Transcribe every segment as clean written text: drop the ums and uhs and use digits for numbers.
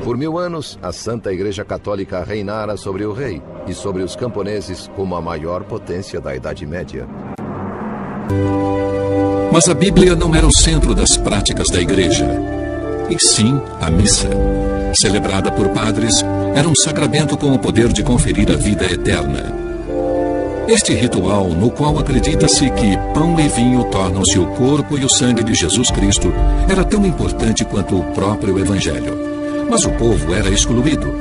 Por 1000 anos, a Santa Igreja Católica reinara sobre o rei e sobre os camponeses como a maior potência da Idade Média. Mas a Bíblia não era o centro das práticas da Igreja, e sim a missa. Celebrada por padres, era um sacramento com o poder de conferir a vida eterna. Este ritual, no qual acredita-se que pão e vinho tornam-se o corpo e o sangue de Jesus Cristo, era tão importante quanto o próprio Evangelho. Mas o povo era excluído.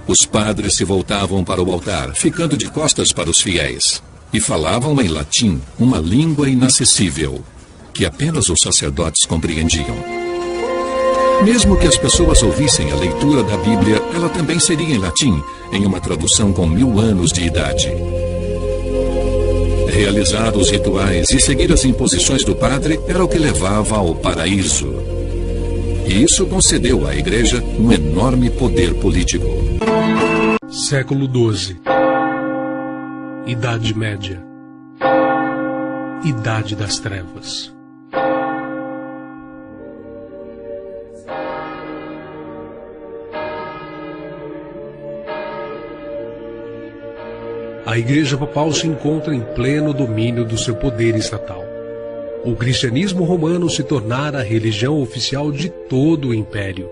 Os padres se voltavam para o altar, ficando de costas para os fiéis, e falavam em latim, uma língua inacessível, que apenas os sacerdotes compreendiam. Mesmo que as pessoas ouvissem a leitura da Bíblia, ela também seria em latim, em uma tradução com 1000 anos de idade. Realizar os rituais e seguir as imposições do padre era o que levava ao paraíso. E isso concedeu à Igreja um enorme poder político. Século XII. Idade Média. Idade das Trevas. A Igreja Papal se encontra em pleno domínio do seu poder estatal. O cristianismo romano se tornara a religião oficial de todo o império.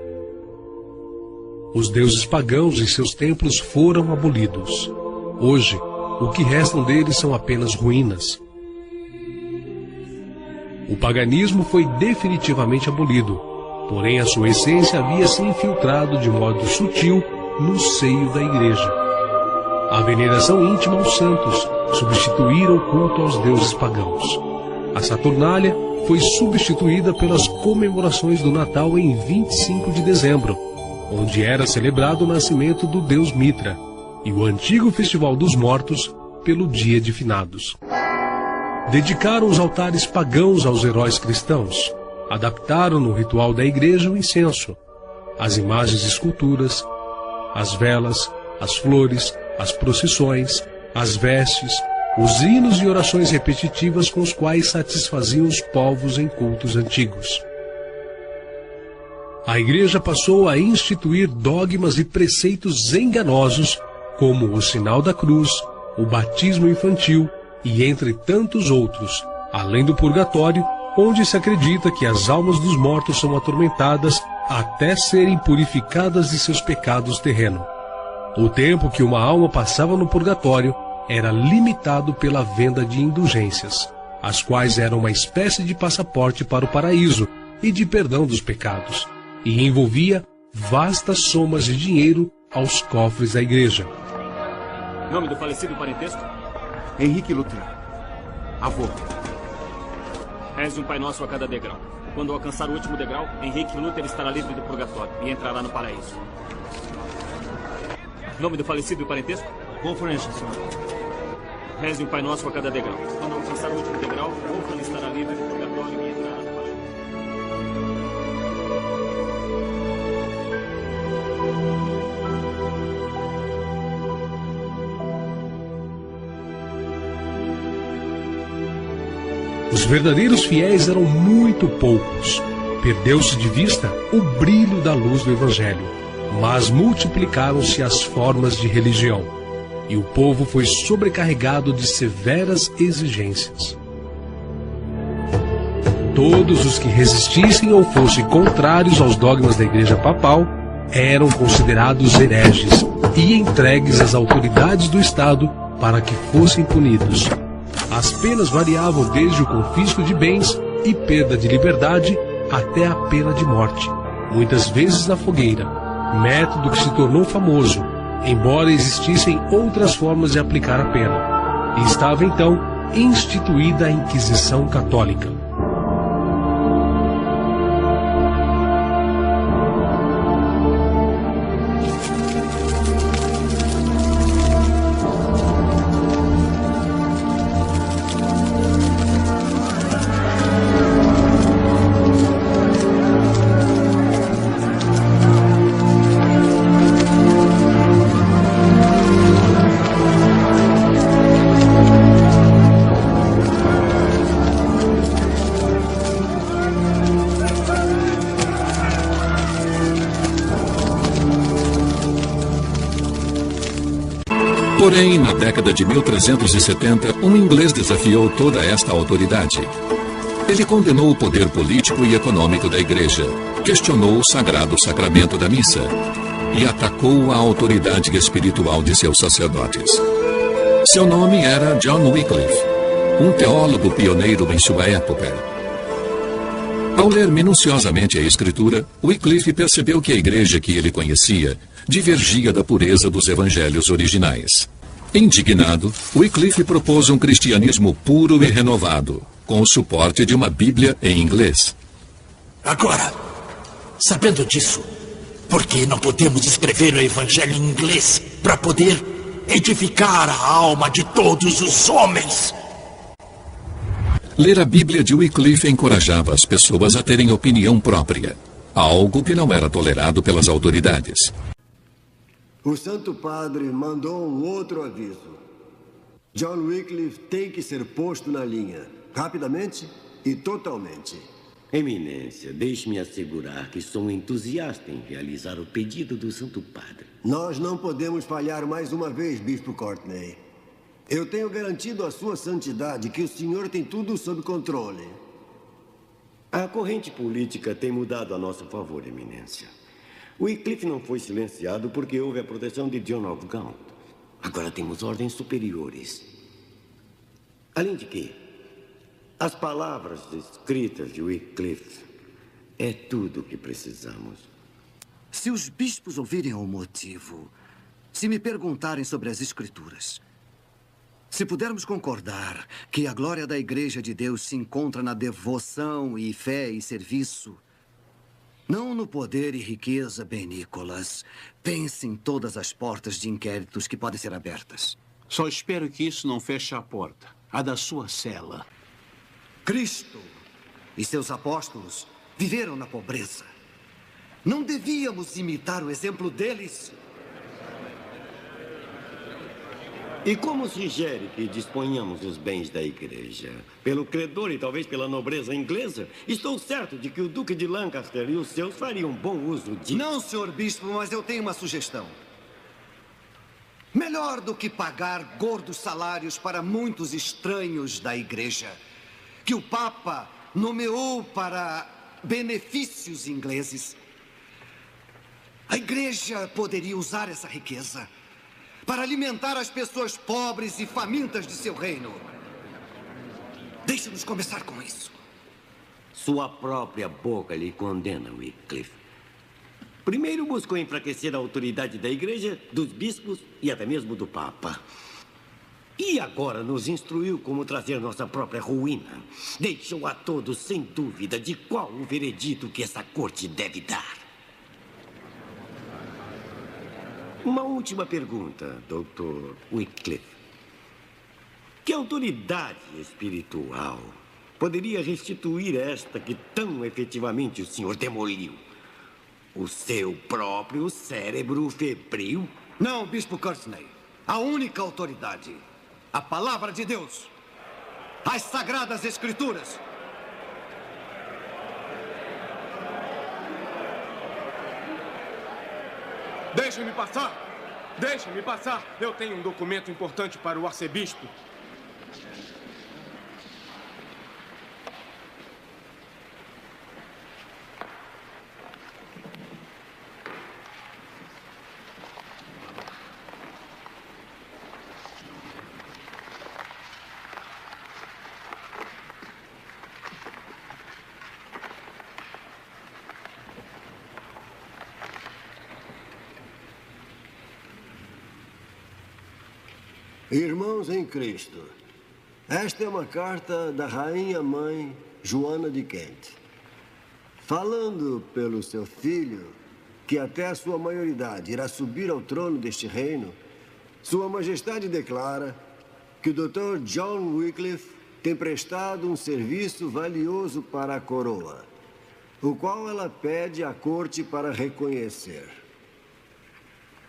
Os deuses pagãos e seus templos foram abolidos. Hoje, o que restam deles são apenas ruínas. O paganismo foi definitivamente abolido, porém a sua essência havia se infiltrado de modo sutil no seio da Igreja. A veneração íntima aos santos substituíra o culto aos deuses pagãos. A Saturnália foi substituída pelas comemorações do Natal em 25 de dezembro, onde era celebrado o nascimento do deus Mitra, e o antigo Festival dos Mortos pelo Dia de Finados. Dedicaram os altares pagãos aos heróis cristãos, adaptaram no ritual da igreja o incenso, as imagens e esculturas, as velas, as flores, as procissões, as vestes, os hinos e orações repetitivas com os quais satisfaziam os povos em cultos antigos. A Igreja passou a instituir dogmas e preceitos enganosos, como o sinal da cruz, o batismo infantil e entre tantos outros, além do purgatório, onde se acredita que as almas dos mortos são atormentadas até serem purificadas de seus pecados terrenos. O tempo que uma alma passava no purgatório era limitado pela venda de indulgências, as quais eram uma espécie de passaporte para o paraíso e de perdão dos pecados, e envolvia vastas somas de dinheiro aos cofres da igreja. Nome do falecido parentesco? Henrique Luther. Avô. Reze um Pai Nosso a cada degrau. Quando alcançar o último degrau, Henrique Luther estará livre do purgatório e entrará no paraíso. Nome do falecido parentesco? Wolfram Anderson. Reze um Pai Nosso a cada degrau. Quando alcançar o último degrau, Wolfram estará livre do purgatório e entrará no paraíso. Os verdadeiros fiéis eram muito poucos. Perdeu-se de vista o brilho da luz do Evangelho, mas multiplicaram-se as formas de religião, e o povo foi sobrecarregado de severas exigências. Todos os que resistissem ou fossem contrários aos dogmas da Igreja Papal eram considerados hereges e entregues às autoridades do Estado para que fossem punidos. As penas variavam desde o confisco de bens e perda de liberdade até a pena de morte, muitas vezes na fogueira, método que se tornou famoso, embora existissem outras formas de aplicar a pena. E estava então instituída a Inquisição Católica. Porém, na década de 1370, um inglês desafiou toda esta autoridade. Ele condenou o poder político e econômico da Igreja, questionou o sagrado sacramento da missa e atacou a autoridade espiritual de seus sacerdotes. Seu nome era John Wycliffe, um teólogo pioneiro em sua época. Ao ler minuciosamente a Escritura, Wycliffe percebeu que a igreja que ele conhecia divergia da pureza dos evangelhos originais. Indignado, Wycliffe propôs um cristianismo puro e renovado, com o suporte de uma Bíblia em inglês. Agora, sabendo disso, por que não podemos escrever o evangelho em inglês para poder edificar a alma de todos os homens? Ler a Bíblia de Wycliffe encorajava as pessoas a terem opinião própria, algo que não era tolerado pelas autoridades. O Santo Padre mandou um outro aviso. John Wycliffe tem que ser posto na linha, rapidamente e totalmente. Eminência, deixe-me assegurar que sou entusiasta em realizar o pedido do Santo Padre. Nós não podemos falhar mais uma vez, Bispo Courtney. Eu tenho garantido à sua santidade que o senhor tem tudo sob controle. A corrente política tem mudado a nosso favor, Eminência. Wycliffe não foi silenciado porque houve a proteção de John of Gaunt. Agora temos ordens superiores. Além de que, as palavras escritas de Wycliffe é tudo o que precisamos. Se os bispos ouvirem o motivo, se me perguntarem sobre as Escrituras, se pudermos concordar que a glória da Igreja de Deus se encontra na devoção e fé e serviço, não no poder e riqueza, bem, Nicholas. Pense em todas as portas de inquéritos que podem ser abertas. Só espero que isso não feche a porta, a da sua cela. Cristo e seus apóstolos viveram na pobreza. Não devíamos imitar o exemplo deles? E como sugere que disponhamos os bens da igreja? Pelo credor e talvez pela nobreza inglesa? Estou certo de que o Duque de Lancaster e os seus fariam bom uso disso. Não, senhor bispo, mas eu tenho uma sugestão. Melhor do que pagar gordos salários para muitos estranhos da igreja, que o Papa nomeou para benefícios ingleses, a igreja poderia usar essa riqueza para alimentar as pessoas pobres e famintas de seu reino. Deixe-nos começar com isso. Sua própria boca lhe condena, Wycliffe. Primeiro buscou enfraquecer a autoridade da igreja, dos bispos e até mesmo do Papa. E agora nos instruiu como trazer nossa própria ruína. Deixou a todos sem dúvida de qual o veredito que essa corte deve dar. Uma última pergunta, Dr. Wycliffe. Que autoridade espiritual poderia restituir esta que tão efetivamente o senhor demoliu? O seu próprio cérebro febril? Não, Bispo Courtney. A única autoridade. A palavra de Deus. As Sagradas Escrituras. Deixem-me passar! Deixem-me passar! Eu tenho um documento importante para o arcebispo. Irmãos em Cristo, esta é uma carta da Rainha Mãe Joana de Kent, falando pelo seu filho, que até a sua maioridade irá subir ao trono deste reino. Sua Majestade declara que o Dr. John Wycliffe tem prestado um serviço valioso para a coroa, o qual ela pede à corte para reconhecer.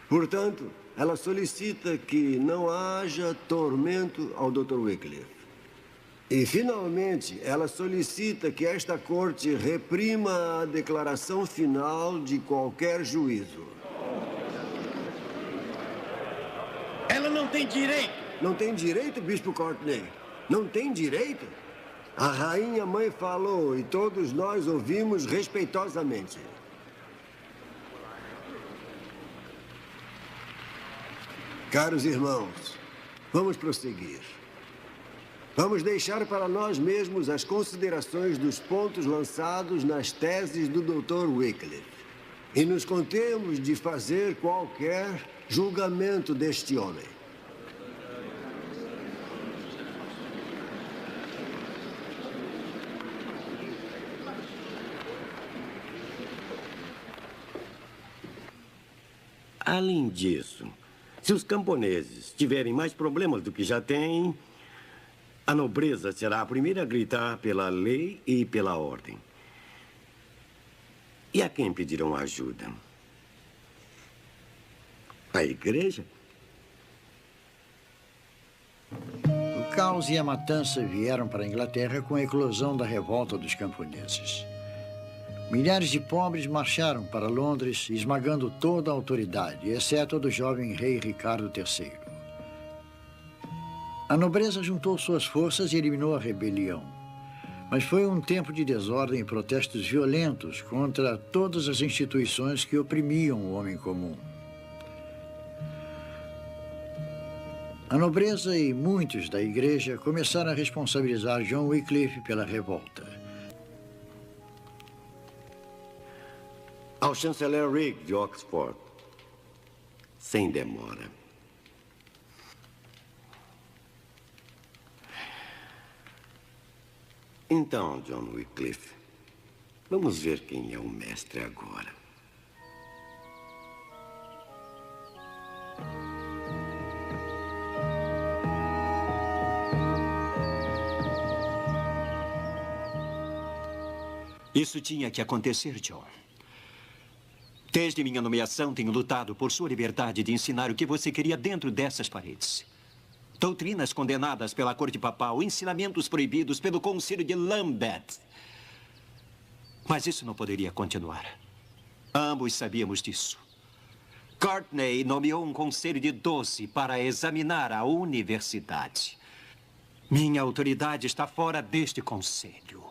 Portanto, ela solicita que não haja tormento ao Dr. Wycliffe. E, finalmente, ela solicita que esta corte reprima a declaração final de qualquer juízo. Ela não tem direito. Não tem direito, Bispo Courtney? Não tem direito? A rainha mãe falou e todos nós ouvimos respeitosamente. Caros irmãos, vamos prosseguir. Vamos deixar para nós mesmos as considerações dos pontos lançados nas teses do Dr. Wycliffe e nos contemos de fazer qualquer julgamento deste homem. Além disso, se os camponeses tiverem mais problemas do que já têm, a nobreza será a primeira a gritar pela lei e pela ordem. E a quem pedirão ajuda? A igreja? O caos e a matança vieram para a Inglaterra com a eclosão da revolta dos camponeses. Milhares de pobres marcharam para Londres, esmagando toda a autoridade, exceto a do jovem rei Ricardo III. A nobreza juntou suas forças e eliminou a rebelião. Mas foi um tempo de desordem e protestos violentos contra todas as instituições que oprimiam o homem comum. A nobreza e muitos da igreja começaram a responsabilizar John Wycliffe pela revolta. Ao chanceler Rigg de Oxford, sem demora. Então, John Wycliffe, vamos ver quem é o mestre agora. Isso tinha que acontecer, John. Desde minha nomeação, tenho lutado por sua liberdade de ensinar o que você queria dentro dessas paredes. Doutrinas condenadas pela corte papal, ensinamentos proibidos pelo concílio de Lambeth. Mas isso não poderia continuar. Ambos sabíamos disso. Courtney nomeou um conselho de 12 para examinar a universidade. Minha autoridade está fora deste conselho.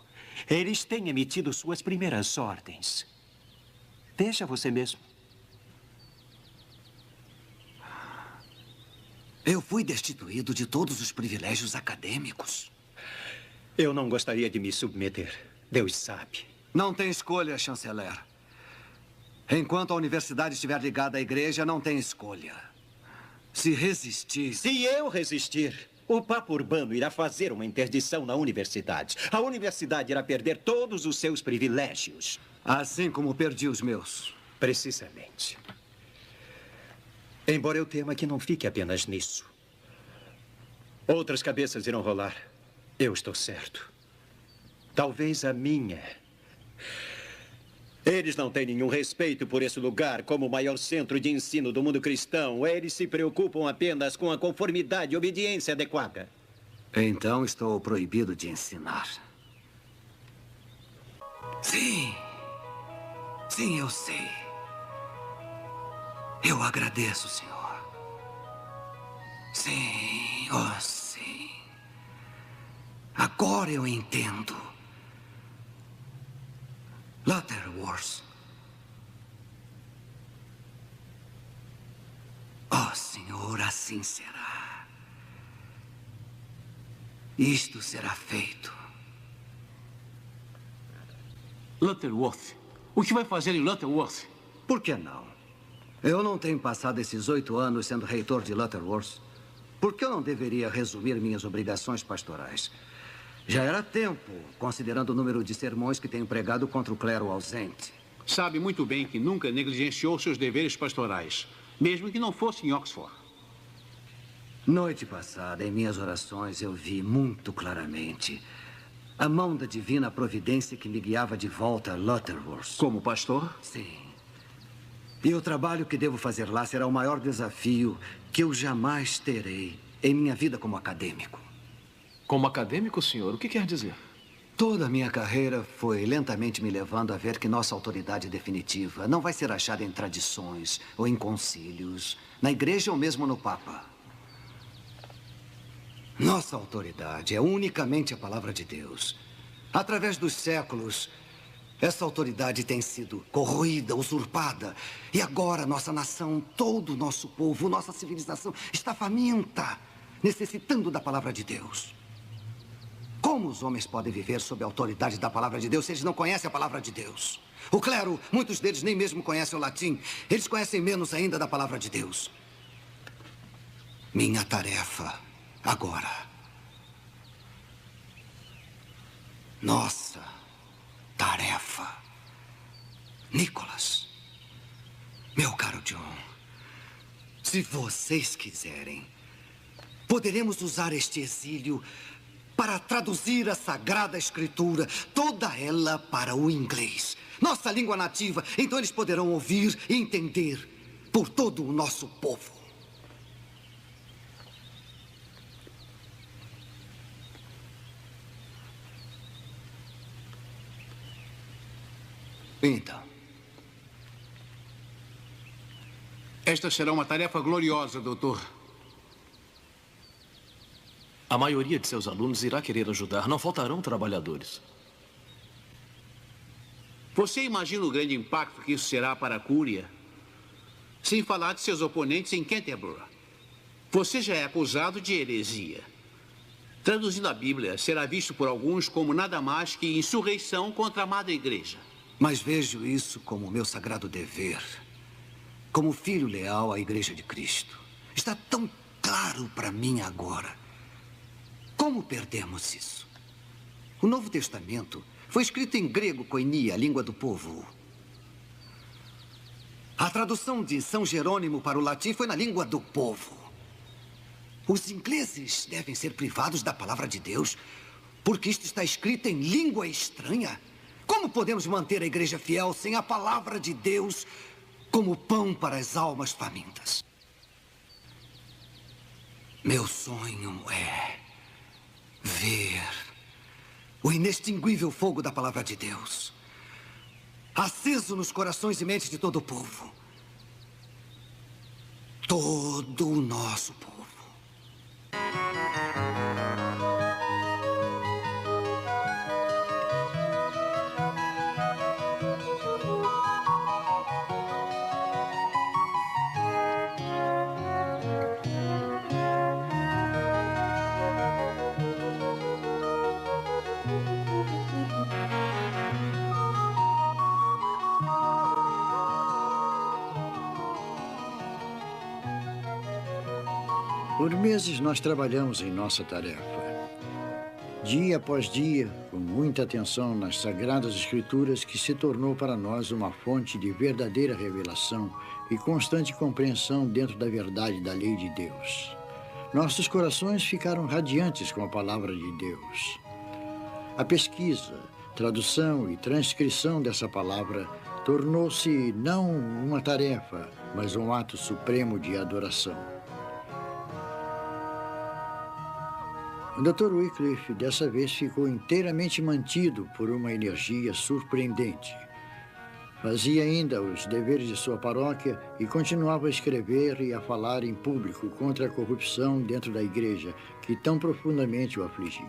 Eles têm emitido suas primeiras ordens. Veja você mesmo. Eu fui destituído de todos os privilégios acadêmicos. Eu não gostaria de me submeter. Deus sabe. Não tem escolha, chanceler. Enquanto a universidade estiver ligada à igreja, não tem escolha. Se resistir... Se eu resistir, o Papa Urbano irá fazer uma interdição na universidade. A universidade irá perder todos os seus privilégios. Assim como perdi os meus. Precisamente. Embora eu tema que não fique apenas nisso. Outras cabeças irão rolar. Eu estou certo. Talvez a minha. Eles não têm nenhum respeito por esse lugar como o maior centro de ensino do mundo cristão. Eles se preocupam apenas com a conformidade e obediência adequada. Então estou proibido de ensinar. Sim. Sim, eu sei. Eu agradeço, senhor. Sim, oh sim. Agora eu entendo. Lutterworth. Oh, senhor, assim será. Isto será feito. Lutterworth. O que vai fazer em Lutterworth? Por que não? Eu não tenho passado esses 8 anos sendo reitor de Lutterworth. Por que eu não deveria resumir minhas obrigações pastorais? Já era tempo, considerando o número de sermões que tenho pregado contra o clero ausente. Sabe muito bem que nunca negligenciou seus deveres pastorais, mesmo que não fosse em Oxford. Noite passada, em minhas orações, eu vi muito claramente a mão da divina providência que me guiava de volta a Lutterworth. Como pastor? Sim. E o trabalho que devo fazer lá será o maior desafio que eu jamais terei em minha vida como acadêmico. Como acadêmico, senhor? O que quer dizer? Toda a minha carreira foi lentamente me levando a ver que nossa autoridade definitiva não vai ser achada em tradições ou em concílios, na igreja ou mesmo no Papa. Nossa autoridade é unicamente a palavra de Deus. Através dos séculos, essa autoridade tem sido corroída, usurpada. E agora nossa nação, todo o nosso povo, nossa civilização está faminta, necessitando da palavra de Deus. Como os homens podem viver sob a autoridade da palavra de Deus se eles não conhecem a palavra de Deus? O clero, muitos deles nem mesmo conhecem o latim. Eles conhecem menos ainda da palavra de Deus. Minha tarefa agora, nossa tarefa, Nicholas, meu caro John, se vocês quiserem, poderemos usar este exílio para traduzir a Sagrada Escritura, toda ela para o inglês, nossa língua nativa. Então eles poderão ouvir e entender por todo o nosso povo. Então. Esta será uma tarefa gloriosa, doutor. A maioria de seus alunos irá querer ajudar. Não faltarão trabalhadores. Você imagina o grande impacto que isso será para a Cúria? Sem falar de seus oponentes em Canterbury. Você já é acusado de heresia. Traduzindo a Bíblia, será visto por alguns como nada mais que insurreição contra a Madre Igreja. Mas vejo isso como meu sagrado dever, como filho leal à Igreja de Cristo. Está tão claro para mim agora. Como perdemos isso? O Novo Testamento foi escrito em grego koinia, a língua do povo. A tradução de São Jerônimo para o latim foi na língua do povo. Os ingleses devem ser privados da palavra de Deus, porque isto está escrito em língua estranha. Como podemos manter a igreja fiel sem a palavra de Deus como pão para as almas famintas? Meu sonho é ver o inextinguível fogo da palavra de Deus aceso nos corações e mentes de todo o povo. Todo o nosso povo. Por meses nós trabalhamos em nossa tarefa. Dia após dia, com muita atenção nas Sagradas Escrituras, que se tornou para nós uma fonte de verdadeira revelação e constante compreensão dentro da verdade da lei de Deus. Nossos corações ficaram radiantes com a palavra de Deus. A pesquisa, tradução e transcrição dessa palavra tornou-se não uma tarefa, mas um ato supremo de adoração. O Dr. Wycliffe, dessa vez, ficou inteiramente mantido por uma energia surpreendente. Fazia ainda os deveres de sua paróquia e continuava a escrever e a falar em público contra a corrupção dentro da igreja, que tão profundamente o afligia.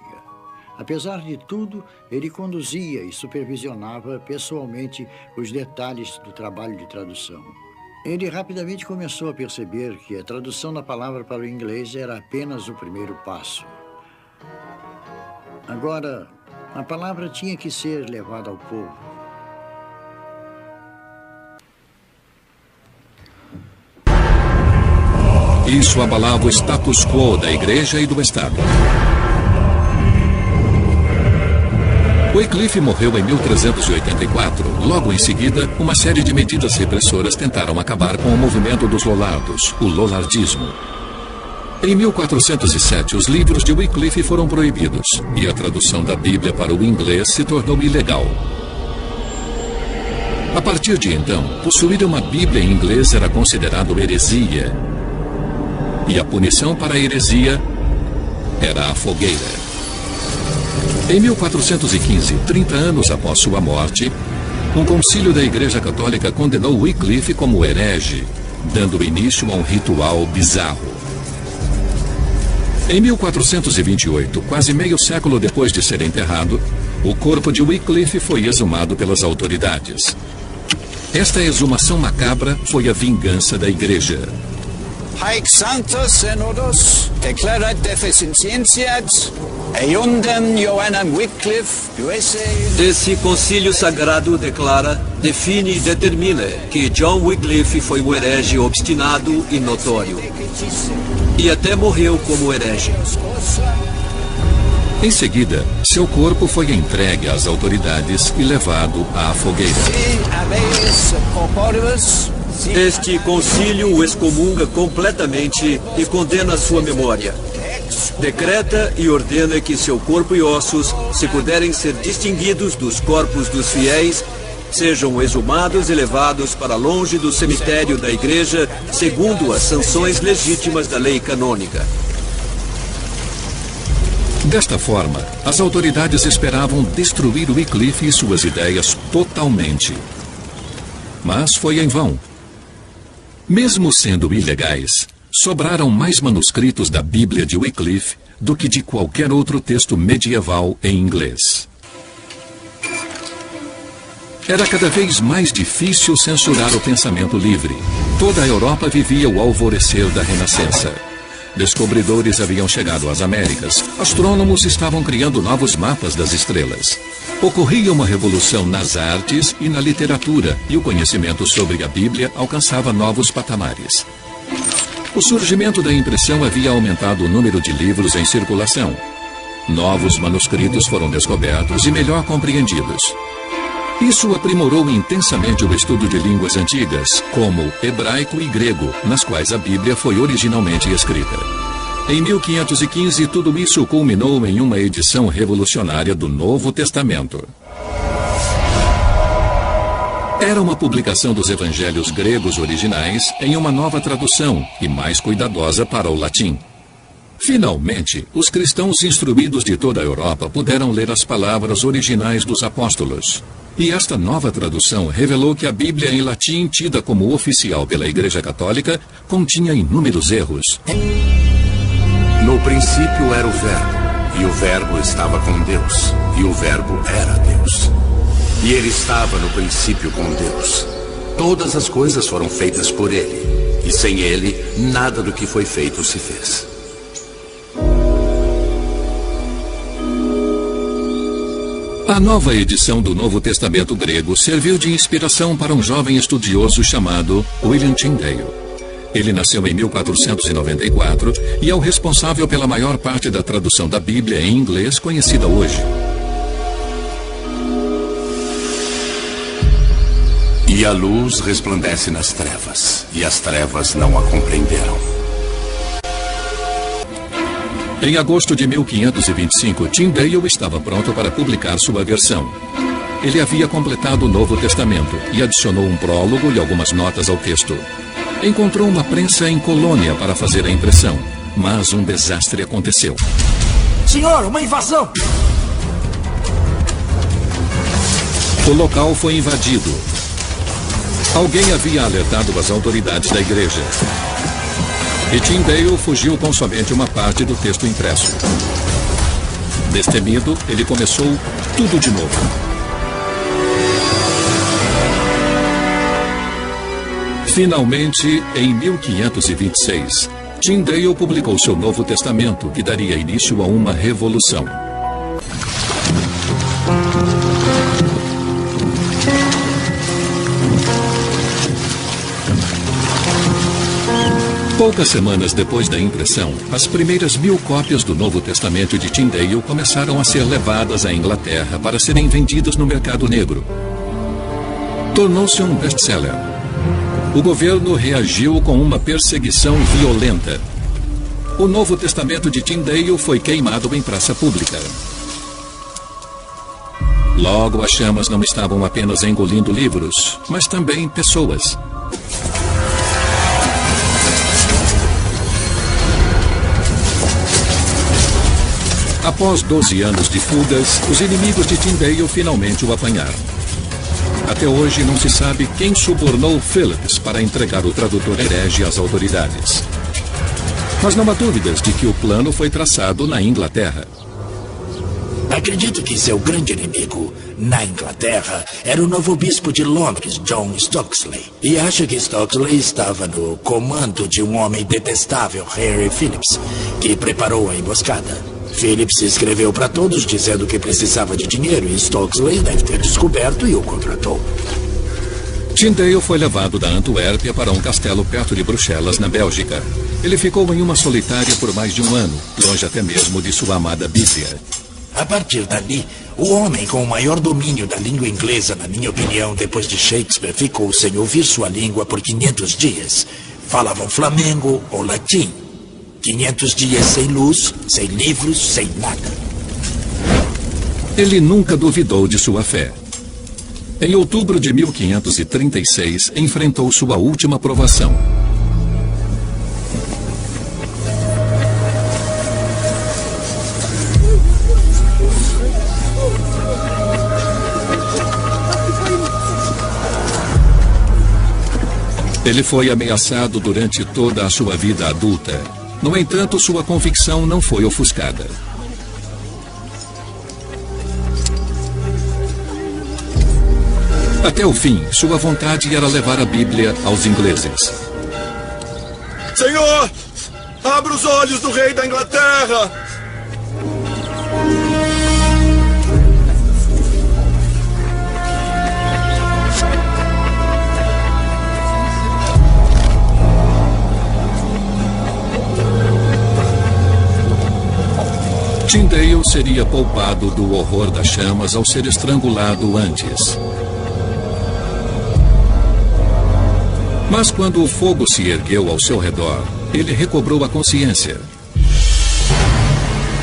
Apesar de tudo, ele conduzia e supervisionava pessoalmente os detalhes do trabalho de tradução. Ele rapidamente começou a perceber que a tradução da palavra para o inglês era apenas o primeiro passo. Agora, a palavra tinha que ser levada ao povo. Isso abalava o status quo da igreja e do Estado. Wycliffe morreu em 1384. Logo em seguida, uma série de medidas repressoras tentaram acabar com o movimento dos Lollardos, o Lollardismo. Em 1407, os livros de Wycliffe foram proibidos e a tradução da Bíblia para o inglês se tornou ilegal. A partir de então, possuir uma Bíblia em inglês era considerado heresia. E a punição para a heresia era a fogueira. Em 1415, 30 anos após sua morte, um concílio da Igreja Católica condenou Wycliffe como herege, dando início a um ritual bizarro. Em 1428, quase meio século depois de ser enterrado, o corpo de Wycliffe foi exumado pelas autoridades. Esta exumação macabra foi a vingança da igreja. Haec sanctos synodos declarat deficientiat eundem Johannem Wycliffe USA. Esse concílio sagrado declara, define e determina que John Wycliffe foi um herege obstinado e notório. E até morreu como herege. Em seguida, seu corpo foi entregue às autoridades e levado à fogueira. Este concílio o excomunga completamente e condena sua memória. Decreta e ordena que seu corpo e ossos, se puderem ser distinguidos dos corpos dos fiéis, sejam exumados e levados para longe do cemitério da igreja, segundo as sanções legítimas da lei canônica. Desta forma, as autoridades esperavam destruir Wycliffe e suas ideias totalmente. Mas foi em vão. Mesmo sendo ilegais, sobraram mais manuscritos da Bíblia de Wycliffe do que de qualquer outro texto medieval em inglês. Era cada vez mais difícil censurar o pensamento livre. Toda a Europa vivia o alvorecer da Renascença. Descobridores haviam chegado às Américas. Astrônomos estavam criando novos mapas das estrelas. Ocorria uma revolução nas artes e na literatura, e o conhecimento sobre a Bíblia alcançava novos patamares. O surgimento da impressão havia aumentado o número de livros em circulação. Novos manuscritos foram descobertos e melhor compreendidos. Isso aprimorou intensamente o estudo de línguas antigas, como hebraico e grego, nas quais a Bíblia foi originalmente escrita. Em 1515, tudo isso culminou em uma edição revolucionária do Novo Testamento. Era uma publicação dos evangelhos gregos originais em uma nova tradução e mais cuidadosa para o latim. Finalmente, os cristãos instruídos de toda a Europa puderam ler as palavras originais dos apóstolos. E esta nova tradução revelou que a Bíblia em latim, tida como oficial pela Igreja Católica, continha inúmeros erros. No princípio era o Verbo, e o Verbo estava com Deus, e o Verbo era Deus. E ele estava no princípio com Deus. Todas as coisas foram feitas por ele, e sem ele, nada do que foi feito se fez. A nova edição do Novo Testamento grego serviu de inspiração para um jovem estudioso chamado William Tyndale. Ele nasceu em 1494 e é o responsável pela maior parte da tradução da Bíblia em inglês conhecida hoje. E a luz resplandece nas trevas, e as trevas não a compreenderam. Em agosto de 1525, Tyndale estava pronto para publicar sua versão. Ele havia completado o Novo Testamento e adicionou um prólogo e algumas notas ao texto. Encontrou uma prensa em Colônia para fazer a impressão, mas um desastre aconteceu. Senhor, uma invasão! O local foi invadido. Alguém havia alertado as autoridades da igreja. E Tyndale fugiu com somente uma parte do texto impresso. Destemido, ele começou tudo de novo. Finalmente, em 1526, Tyndale publicou seu Novo Testamento, que daria início a uma revolução. Poucas semanas depois da impressão, as primeiras 1000 cópias do Novo Testamento de Tyndale começaram a ser levadas à Inglaterra para serem vendidas no mercado negro. Tornou-se um best-seller. O governo reagiu com uma perseguição violenta. O Novo Testamento de Tyndale foi queimado em praça pública. Logo, as chamas não estavam apenas engolindo livros, mas também pessoas. Após 12 anos de fugas, os inimigos de Tyndale finalmente o apanharam. Até hoje não se sabe quem subornou Phillips para entregar o tradutor herege às autoridades. Mas não há dúvidas de que o plano foi traçado na Inglaterra. Acredito que seu grande inimigo na Inglaterra era o novo bispo de Londres, John Stokesley. E acho que Stokesley estava no comando de um homem detestável, Harry Phillips, que preparou a emboscada. Phillips escreveu para todos dizendo que precisava de dinheiro e Stokesley deve ter descoberto e o contratou. Tyndale foi levado da Antuérpia para um castelo perto de Bruxelas, na Bélgica. Ele ficou em uma solitária por mais de um ano, longe até mesmo de sua amada Bíblia. A partir dali, o homem com o maior domínio da língua inglesa, na minha opinião, depois de Shakespeare, ficou sem ouvir sua língua por 500 dias. Falavam flamengo ou latim. 500 dias sem luz, sem livros, sem nada. Ele nunca duvidou de sua fé. Em outubro de 1536, enfrentou sua última provação. Ele foi ameaçado durante toda a sua vida adulta. No entanto, sua convicção não foi ofuscada. Até o fim, sua vontade era levar a Bíblia aos ingleses. Senhor, abra os olhos do rei da Inglaterra! Tyndale seria poupado do horror das chamas ao ser estrangulado antes. Mas quando o fogo se ergueu ao seu redor, ele recobrou a consciência.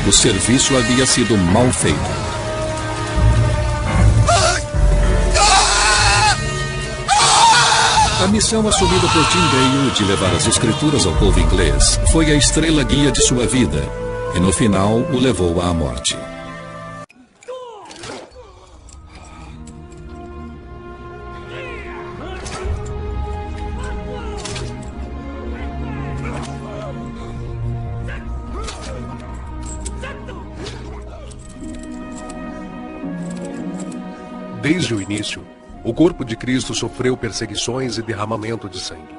O serviço havia sido mal feito. A missão assumida por Tyndale de levar as escrituras ao povo inglês foi a estrela guia de sua vida. E no final o levou à morte. Desde o início, o corpo de Cristo sofreu perseguições e derramamento de sangue.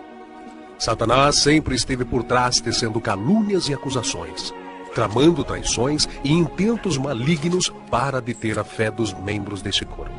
Satanás sempre esteve por trás tecendo calúnias e acusações, tramando traições e intentos malignos para deter a fé dos membros deste corpo.